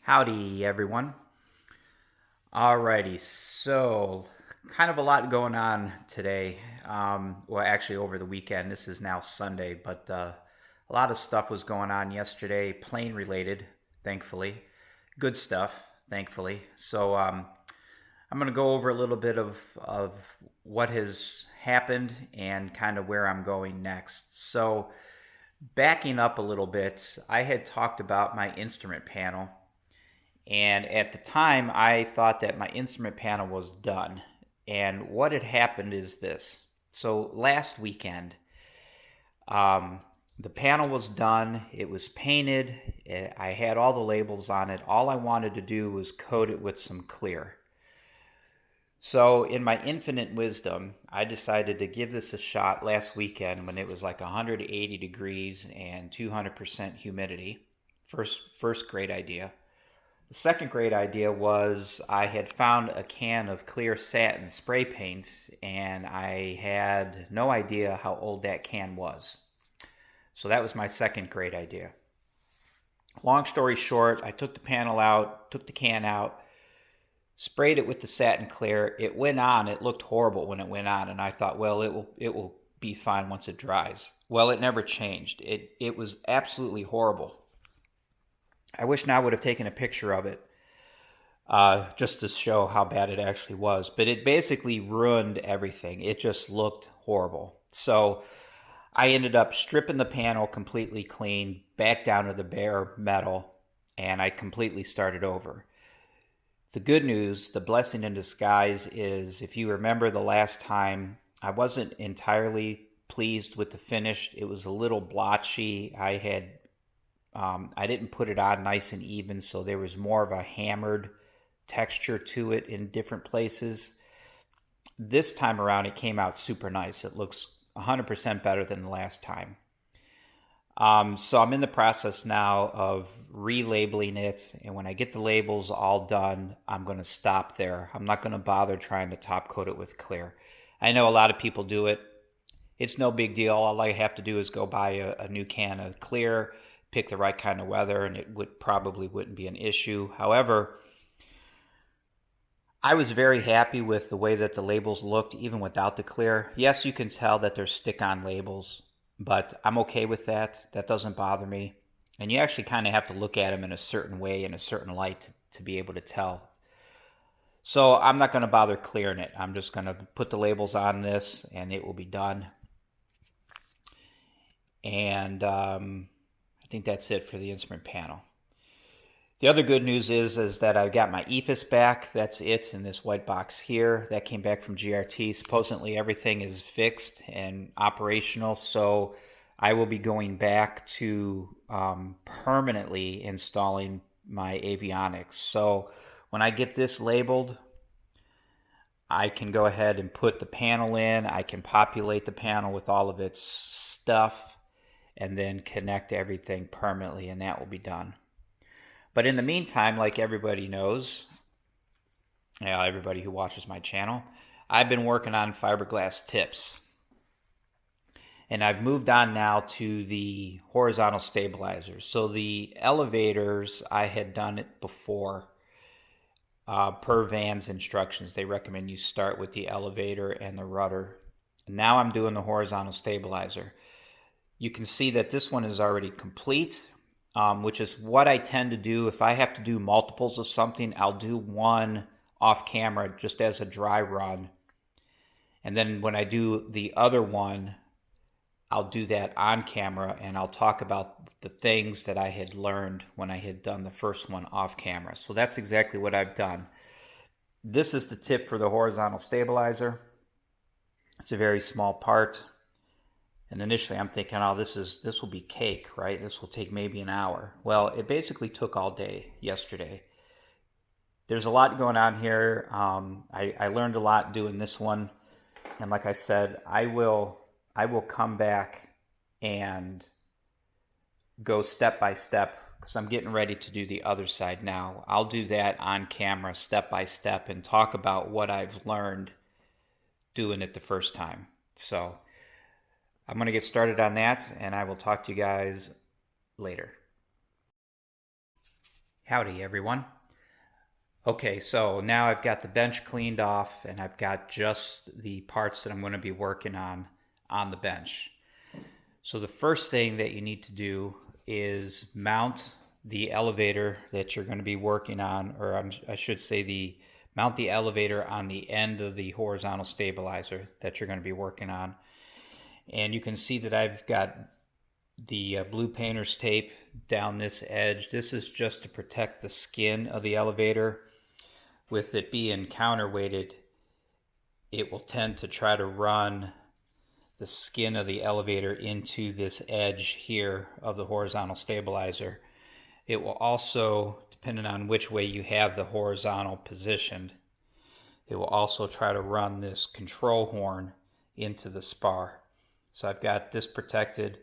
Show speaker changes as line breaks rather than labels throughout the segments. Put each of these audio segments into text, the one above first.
Howdy, everyone. Alrighty, so kind of a lot going on today. Well, actually, over the weekend. This is now Sunday, but a lot of stuff was going on yesterday, plane related, thankfully. Good stuff, thankfully. So I'm going to go over a little bit of what has happened and kind of where I'm going next. So, backing up a little bit, I had talked about my instrument panel, and at the time, I thought that my instrument panel was done. And what had happened is this. So last weekend, um, the panel was done. It was painted. I had all the labels on it. All I wanted to do was coat it with some clear. So, in my infinite wisdom, I decided to give this a shot last weekend when it was like 180 degrees and 200% humidity. First great idea. The second great idea was I had found a can of clear satin spray paint, and I had no idea how old that can was. So that was my second great idea. Long story short, I took the panel out, took the can out, sprayed it with the satin clear. It went on. It looked horrible when it went on, and I thought, well, it will be fine once it dries. Well, it never changed. It was absolutely horrible. I wish now I would have taken a picture of it just to show how bad it actually was. But it basically ruined everything. It just looked horrible. So I ended up stripping the panel completely clean, back down to the bare metal, and I completely started over. The good news, the blessing in disguise, is if you remember the last time, I wasn't entirely pleased with the finish. It was a little blotchy. I didn't put it on nice and even, so there was more of a hammered texture to it in different places. This time around, it came out super nice. It looks 100% better than the last time. So I'm in the process now of relabeling it, and when I get the labels all done, I'm going to stop there. I'm not going to bother trying to top coat it with clear. I know a lot of people do it. It's no big deal. All I have to do is go buy a new can of clear, pick the right kind of weather, and it probably wouldn't be an issue. However, I was very happy with the way that the labels looked even without the clear. Yes, you can tell that they're stick-on labels, but I'm okay with that. That doesn't bother me. And you actually kind of have to look at them in a certain way, in a certain light, to be able to tell. So I'm not going to bother clearing it. I'm just going to put the labels on this, and it will be done. And I think that's it for the instrument panel. The other good news is that I got my EFIS back. That's it in this white box here. That came back from GRT. Supposedly everything is fixed and operational, so I will be going back to permanently installing my avionics. So when I get this labeled, I can go ahead and put the panel in. I can populate the panel with all of its stuff and then connect everything permanently, and that will be done. But in the meantime, like everybody knows, everybody who watches my channel, I've been working on fiberglass tips. And I've moved on now to the horizontal stabilizers. So the elevators, I had done it before. Per van's instructions, they recommend you start with the elevator and the rudder. Now I'm doing the horizontal stabilizer. You can see that this one is already complete. Which is what I tend to do. If I have to do multiples of something, I'll do one off camera just as a dry run. And then when I do the other one, I'll do that on camera, and I'll talk about the things that I had learned when I had done the first one off camera. So that's exactly what I've done. This is the tip for the horizontal stabilizer. It's a very small part. And initially I'm thinking, oh, this will be cake, right? This will take maybe an hour. Well, it basically took all day yesterday. There's a lot going on here. I learned a lot doing this one. And like I said, I will come back and go step by step because I'm getting ready to do the other side now. I'll do that on camera step by step and talk about what I've learned doing it the first time. So I'm going to get started on that, and I will talk to you guys later. Howdy everyone. Okay, so now I've got the bench cleaned off and I've got just the parts that I'm going to be working on the bench. So the first thing that you need to do is mount the elevator that you're going to be working on, or I should say mount the elevator on the end of the horizontal stabilizer that you're going to be working on. And you can see that I've got the blue painter's tape down this edge. This is just to protect the skin of the elevator. With it being counterweighted, it will tend to try to run the skin of the elevator into this edge here of the horizontal stabilizer. It will also, depending on which way you have the horizontal positioned, it will also try to run this control horn into the spar. So I've got this protected,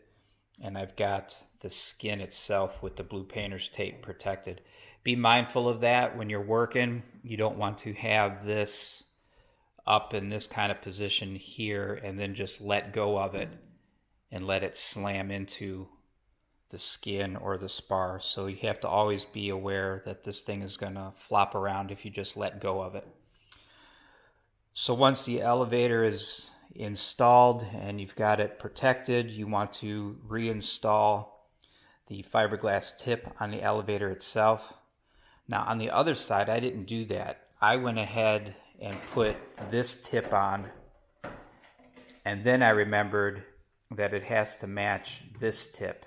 and I've got the skin itself with the blue painter's tape protected. Be mindful of that when you're working. You don't want to have this up in this kind of position here and then just let go of it and let it slam into the skin or the spar. So you have to always be aware that this thing is going to flop around if you just let go of it. So once the elevator is installed and you've got it protected, you want to reinstall the fiberglass tip on the elevator itself. Now on the other side, I didn't do that. I went ahead and put this tip on, and then I remembered that it has to match this tip.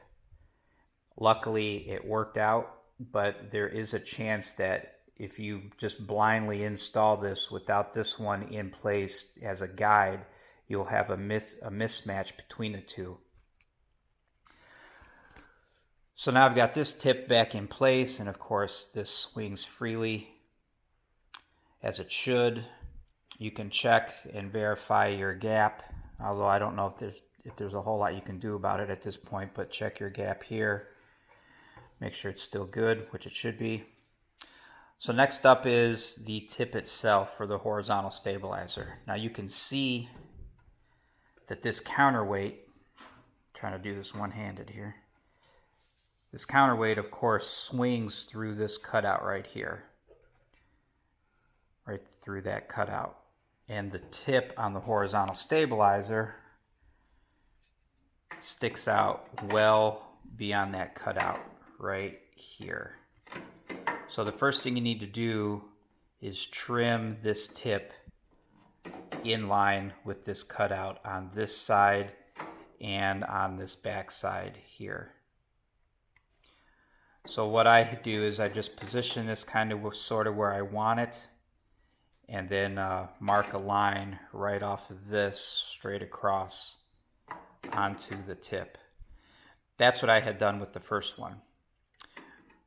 Luckily it worked out, but there is a chance that if you just blindly install this without this one in place as a guide, you'll have a mismatch between the two. So now I've got this tip back in place, and of course this swings freely as it should. You can check and verify your gap, although I don't know if there's a whole lot you can do about it at this point, but check your gap here. Make sure it's still good, which it should be. So next up is the tip itself for the horizontal stabilizer. Now you can see that this counterweight, I'm trying to do this one-handed here, this counterweight of course swings through this cutout right here, right through that cutout, and the tip on the horizontal stabilizer sticks out well beyond that cutout right here. So the first thing you need to do is trim this tip in line with this cutout on this side and on this back side here. So what I do is I just position this kind of sort of where I want it, and then mark a line right off of this straight across onto the tip. That's what I had done with the first one.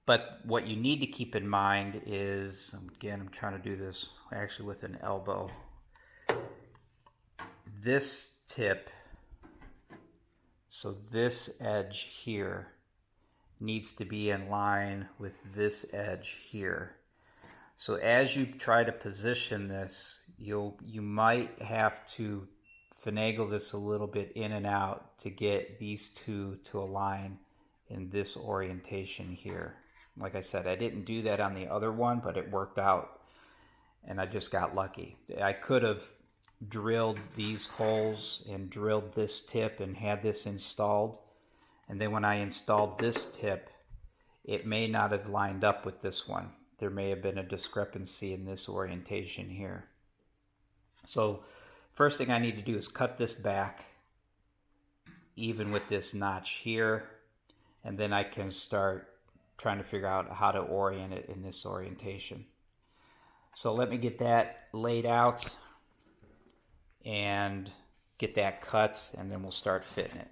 But what you need to keep in mind is, again, I'm trying to do this actually with an elbow. This tip, so this edge here, needs to be in line with this edge here. So as you try to position this, you might have to finagle this a little bit in and out to get these two to align in this orientation here. Like I said, I didn't do that on the other one, but it worked out and I just got lucky. I could have drilled these holes and drilled this tip and had this installed, and then when I installed this tip, it may not have lined up with this one. There may have been a discrepancy in this orientation here. So first thing I need to do is cut this back even with this notch here, and then I can start trying to figure out how to orient it in this orientation. So let me get that laid out and get that cut, and then we'll start fitting it.